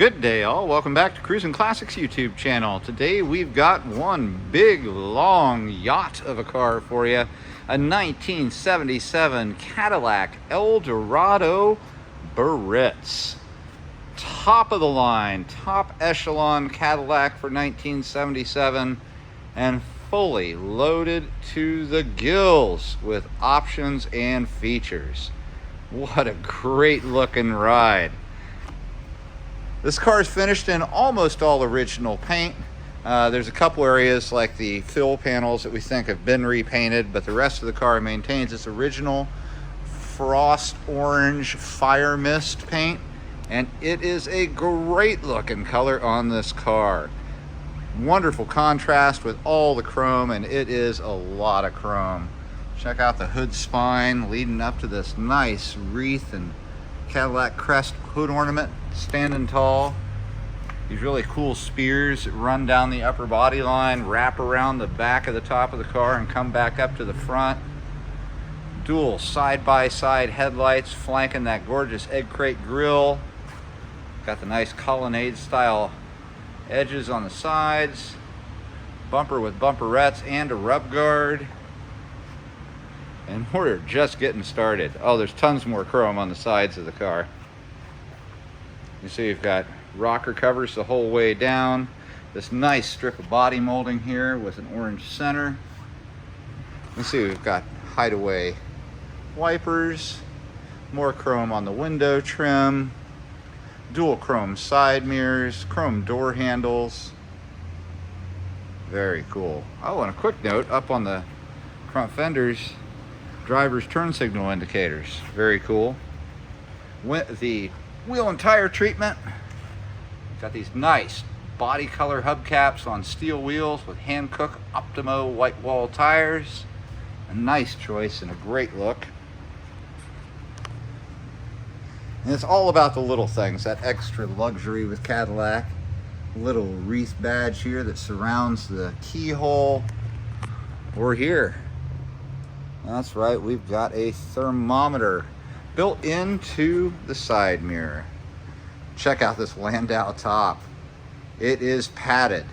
Good day, all. Welcome back to Cruisin Classics YouTube channel. Today we've got one big long yacht of a car for you. A 1977 Cadillac Eldorado Biarritz. Top of the line, top echelon Cadillac for 1977, and fully loaded to the gills with options and features. What a great looking ride. This car is finished in almost all original paint. There's a couple areas like the fill panels that we think have been repainted, but the rest of the car maintains its original frost orange fire mist paint, and it is a great looking color on this car. Wonderful contrast with all the chrome, and it is a lot of chrome. Check out the hood spine leading up to this nice wreath and Cadillac crest hood ornament, standing tall. These really cool spears that run down the upper body line, wrap around the back of the top of the car and come back up to the front. Dual side-by-side headlights flanking that gorgeous egg crate grille. Got the nice colonnade style edges on the sides. Bumper with bumperettes and a rub guard. And we're just getting started. Oh, there's tons more chrome on the sides of the car. You see you've got rocker covers the whole way down. This nice strip of body molding here with an orange center. You see we've got hideaway wipers. More chrome on the window trim. Dual chrome side mirrors. Chrome door handles. Very cool. Oh, and a quick note up on the front fenders. Driver's turn signal indicators, very cool. The wheel and tire treatment, got these nice body color hubcaps on steel wheels with Hankook Optimo white wall tires. A nice choice and a great look. And it's all about the little things, that extra luxury with Cadillac. Little wreath badge here that surrounds the keyhole. Or here. That's right, we've got a thermometer built into the side mirror. Check out this Landau top. It is padded,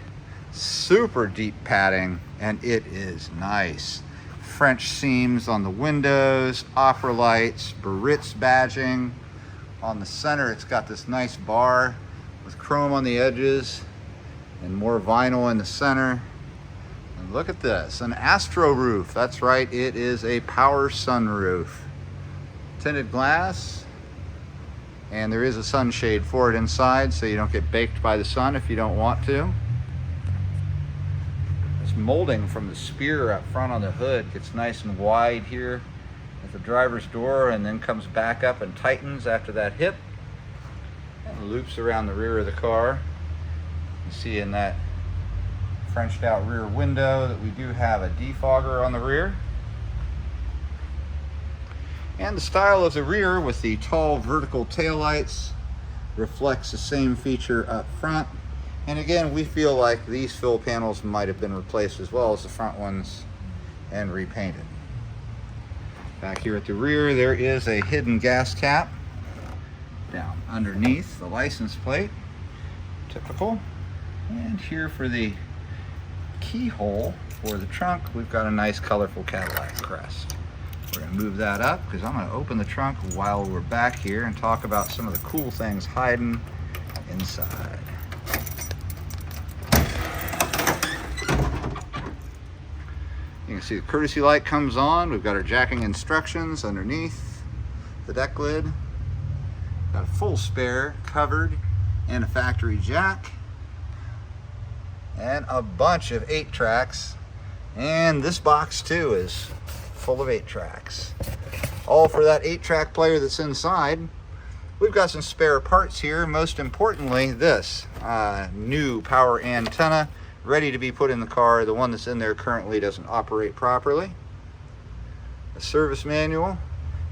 super deep padding, and it is nice. French seams on the windows, opera lights, Biarritz badging. On the center, it's got this nice bar with chrome on the edges and more vinyl in the center. And look at this, an Astro roof. That's right, it is a power sunroof. Tinted glass, and there is a sunshade for it inside so you don't get baked by the sun if you don't want to. This molding from the spear up front on the hood gets nice and wide here at the driver's door and then comes back up and tightens after that hip and loops around the rear of the car. You see in that Frenched out rear window that we do have a defogger on the rear. And the style of the rear with the tall vertical taillights reflects the same feature up front. And again, we feel like these fill panels might have been replaced as well as the front ones and repainted. Back here at the rear, there is a hidden gas cap down underneath the license plate. Typical. And here for the keyhole for the trunk, we've got a nice colorful Cadillac crest. We're going to move that up because I'm going to open the trunk while we're back here and talk about some of the cool things hiding inside. You can see the courtesy light comes on. We've got our jacking instructions underneath the deck lid. Got a full spare covered and a factory jack. And a bunch of 8-tracks, and this box too is full of 8-tracks. All for that 8-track player that's inside. We've got some spare parts here, most importantly this new power antenna ready to be put in the car. The one that's in there currently doesn't operate properly. A service manual,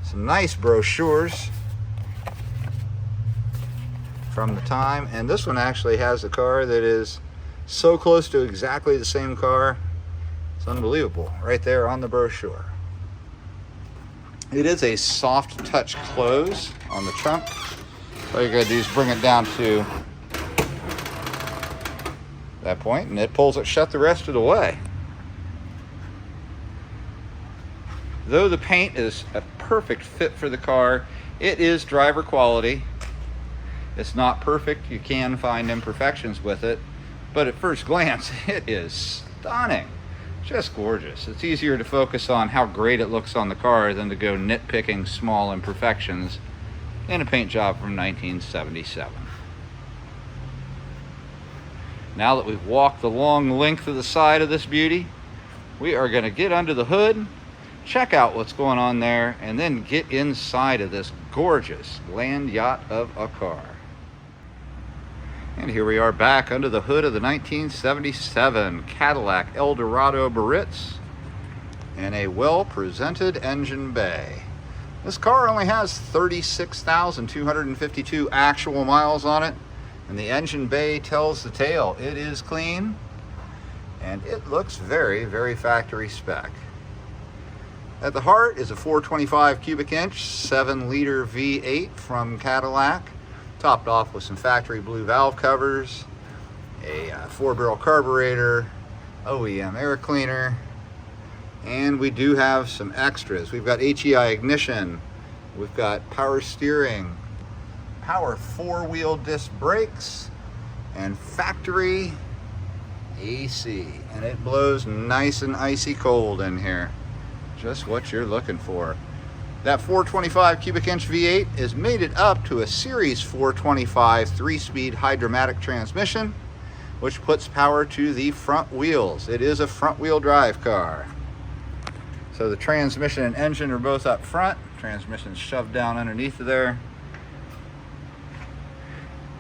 some nice brochures from the time, and this one actually has a car that is so close to exactly the same car. It's unbelievable. Right there on the brochure. It is a soft touch close on the trunk. All you gotta do is bring it down to that point, and it pulls it shut the rest of the way. Though the paint is a perfect fit for the car, it is driver quality. It's not perfect. You can find imperfections with it, but at first glance, it is stunning. Just gorgeous. It's easier to focus on how great it looks on the car than to go nitpicking small imperfections in a paint job from 1977. Now that we've walked the long length of the side of this beauty, we are going to get under the hood, check out what's going on there, and then get inside of this gorgeous land yacht of a car. And here we are back under the hood of the 1977 Cadillac Eldorado Biarritz in a well-presented engine bay. This car only has 36,252 actual miles on it, and the engine bay tells the tale. It is clean, and it looks very, very factory spec. At the heart is a 425 cubic inch, 7-liter V8 from Cadillac, topped off with some factory blue valve covers, a 4-barrel carburetor, OEM air cleaner, and we do have some extras. We've got HEI ignition, we've got power steering, power 4-wheel disc brakes, and factory AC. And it blows nice and icy cold in here. Just what you're looking for. That 425 cubic inch V8 is mated up to a Series 425 3-speed hydromatic transmission, which puts power to the front wheels. It is a front-wheel drive car. So the transmission and engine are both up front. Transmission's shoved down underneath of there,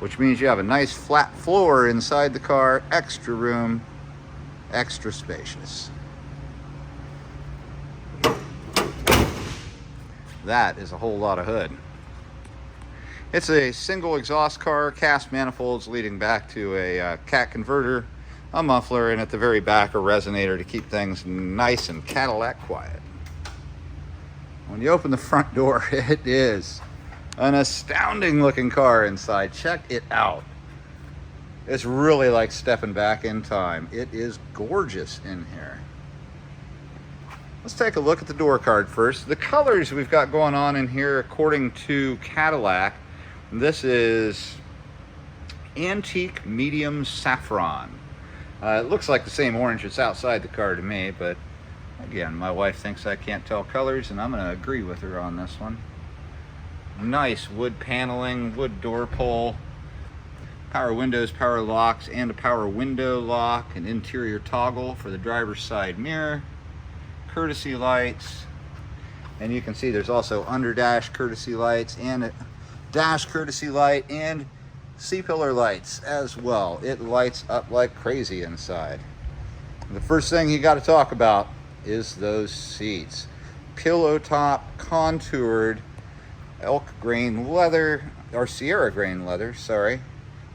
which means you have a nice flat floor inside the car, extra room, extra spacious. That is a whole lot of hood. It's a single exhaust car, cast manifolds leading back to a cat converter, a muffler, and at the very back a resonator to keep things nice and Cadillac quiet. When you open the front door, it is an astounding looking car inside. Check it out. It's really like stepping back in time. It is gorgeous in here. Let's take a look at the door card first. The colors we've got going on in here, according to Cadillac, this is antique medium saffron. It looks like the same orange that's outside the car to me, but again, my wife thinks I can't tell colors, and I'm going to agree with her on this one. Nice wood paneling, wood door pull, power windows, power locks, and a power window lock, an interior toggle for the driver's side mirror, courtesy lights, and you can see there's also under dash courtesy lights and a dash courtesy light and C-pillar lights as well. It lights up like crazy inside. The first thing you got to talk about is those seats. Pillow top, contoured elk grain leather, or Sierra grain leather, sorry,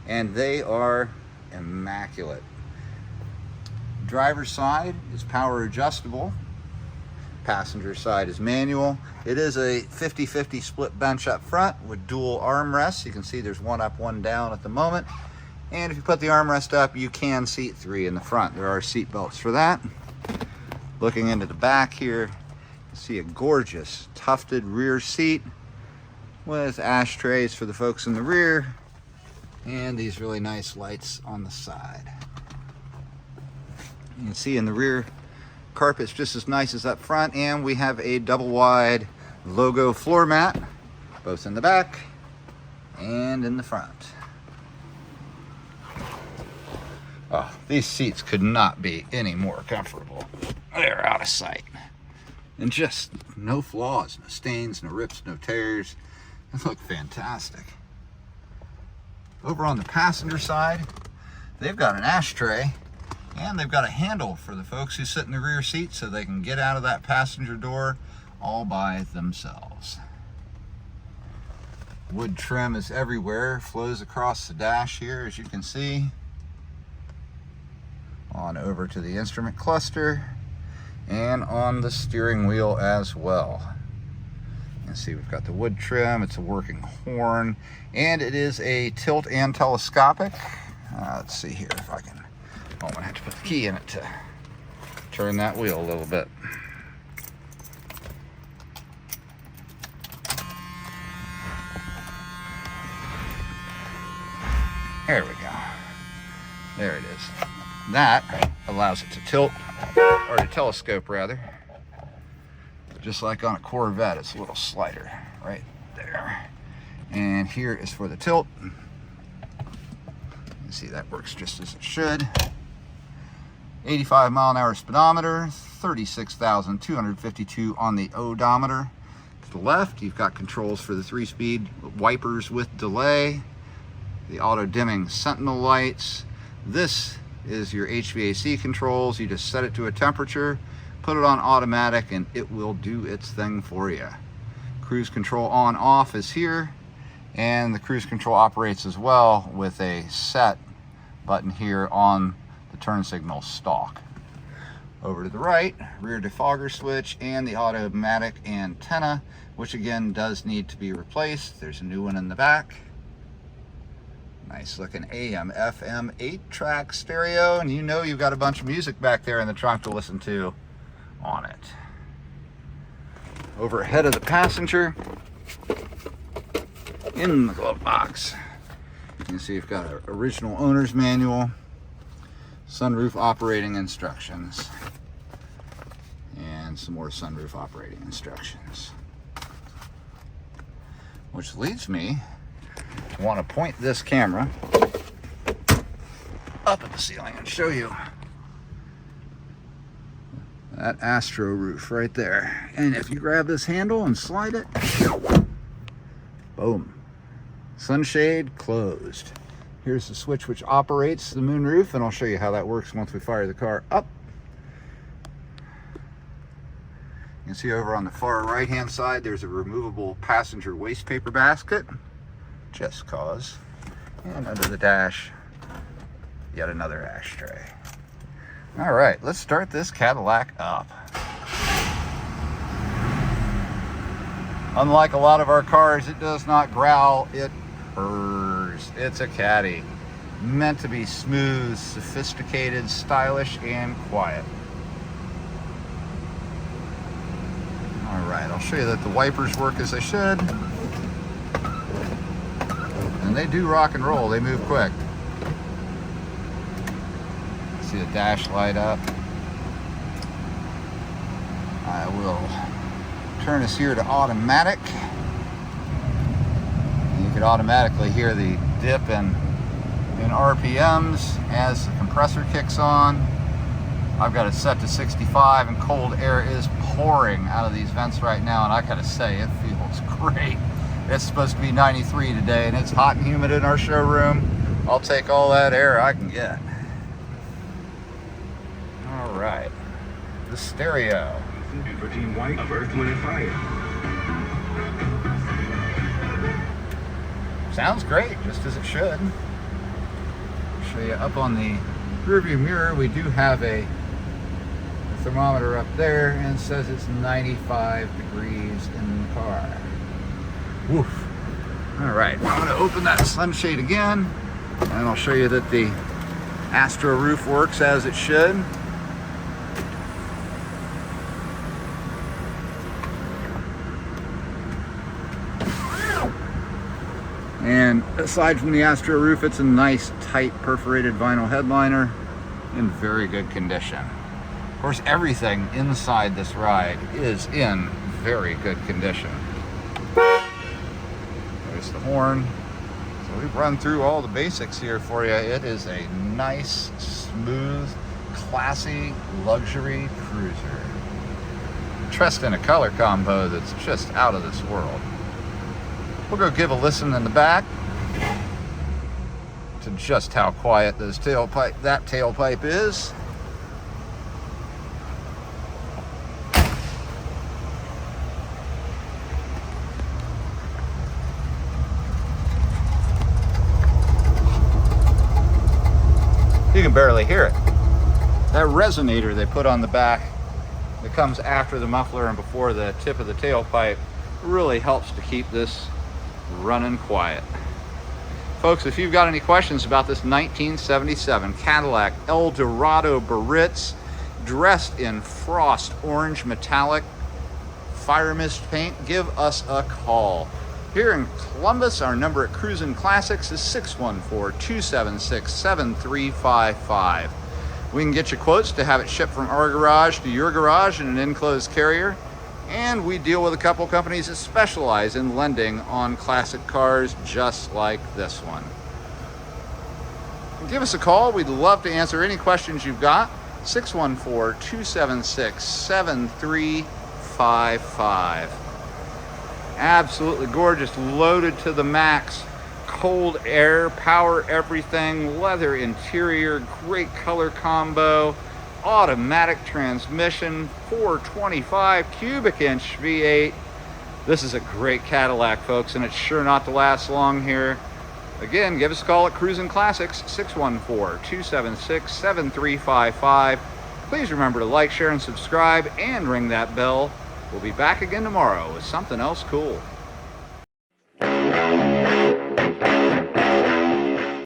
and they are immaculate. Driver's side is power adjustable. Passenger side is manual. It is a 50-50 split bench up front with dual armrests. You can see there's one up, one down at the moment. And if you put the armrest up, you can seat 3 in the front. There are seat belts for that. Looking into the back here, you see a gorgeous tufted rear seat with ashtrays for the folks in the rear and these really nice lights on the side. You can see in the rear, carpet's just as nice as up front, and we have a double wide logo floor mat, both in the back and in the front. Oh, these seats could not be any more comfortable. They're out of sight. And just no flaws, no stains, no rips, no tears. They look fantastic. Over on the passenger side, they've got an ashtray, and they've got a handle for the folks who sit in the rear seat so they can get out of that passenger door all by themselves. Wood trim is everywhere, flows across the dash here, as you can see. On over to the instrument cluster and on the steering wheel as well. You can see we've got the wood trim, it's a working horn, and it is a tilt and telescopic. Let's see here if I can I'm gonna have to put the key in it to turn that wheel a little bit. There we go. There it is. That allows it to tilt, or to telescope rather. Just like on a Corvette, it's a little slider right there. And here is for the tilt. You see that works just as it should. 85 mile an hour speedometer, 36,252 on the odometer. To the left, you've got controls for the 3-speed wipers with delay, the auto dimming sentinel lights. This is your HVAC controls. You just set it to a temperature, put it on automatic, and it will do its thing for you. Cruise control on off is here, and the cruise control operates as well with a set button here on the turn signal stalk. Over to the right, rear defogger switch and the automatic antenna, which again does need to be replaced. There's a new one in the back. Nice looking AM, FM, 8-track stereo, and you know you've got a bunch of music back there in the trunk to listen to on it. Over ahead of the passenger, in the glove box, you can see you've got an original owner's manual, sunroof operating instructions, and some more sunroof operating instructions. Which leads me to want to point this camera up at the ceiling and show you that Astro roof right there. And if you grab this handle and slide it, boom, sunshade closed. Here's the switch which operates the moonroof, and I'll show you how that works once we fire the car up. You can see over on the far right hand side there's a removable passenger waste paper basket, just cause. And under the dash, yet another ashtray. All right, let's start this Cadillac up. Unlike a lot of our cars, it does not growl, it purrs. It's a Caddy, meant to be smooth, sophisticated, stylish, and quiet. All right, I'll show you that the wipers work as they should. And they do rock and roll, they move quick. See the dash light up. I will turn us here to automatic. You can automatically hear the dip in RPMs as the compressor kicks on. I've got it set to 65 and cold air is pouring out of these vents right now, and I gotta say, it feels great. It's supposed to be 93 today and it's hot and humid in our showroom. I'll take all that air I can get. All right, the stereo. White of Earth, Wind, and Fire. Sounds great, just as it should. Show you up on the rearview mirror, we do have a thermometer up there, and it says it's 95 degrees in the car. Woof. All right, I'm gonna open that sunshade again, and I'll show you that the Astro roof works as it should. And aside from the Astro roof, it's a nice, tight, perforated vinyl headliner in very good condition. Of course, everything inside this ride is in very good condition. There's the horn. So we've run through all the basics here for you. It is a nice, smooth, classy, luxury cruiser. Dressed in a color combo that's just out of this world. We'll go give a listen in the back to just how quiet that tailpipe is. You can barely hear it. That resonator they put on the back that comes after the muffler and before the tip of the tailpipe really helps to keep this running quiet. Folks, if you've got any questions about this 1977 Cadillac Eldorado Biarritz, dressed in frost orange metallic fire mist paint, give us a call. Here in Columbus, our number at Cruisin Classics is 614-276-7355. We can get you quotes to have it shipped from our garage to your garage in an enclosed carrier. And we deal with a couple companies that specialize in lending on classic cars just like this one. Give us a call. We'd love to answer any questions you've got. 614-276-7355. Absolutely gorgeous, loaded to the max. Cold air, power everything, leather interior, great color combo. Automatic transmission, 425 cubic inch V8. This is a great Cadillac, folks, and it's sure not to last long here. Again, give us a call at Cruisin Classics, 614-276-7355. Please remember to like, share, and subscribe, and ring that bell. We'll be back again tomorrow with something else cool.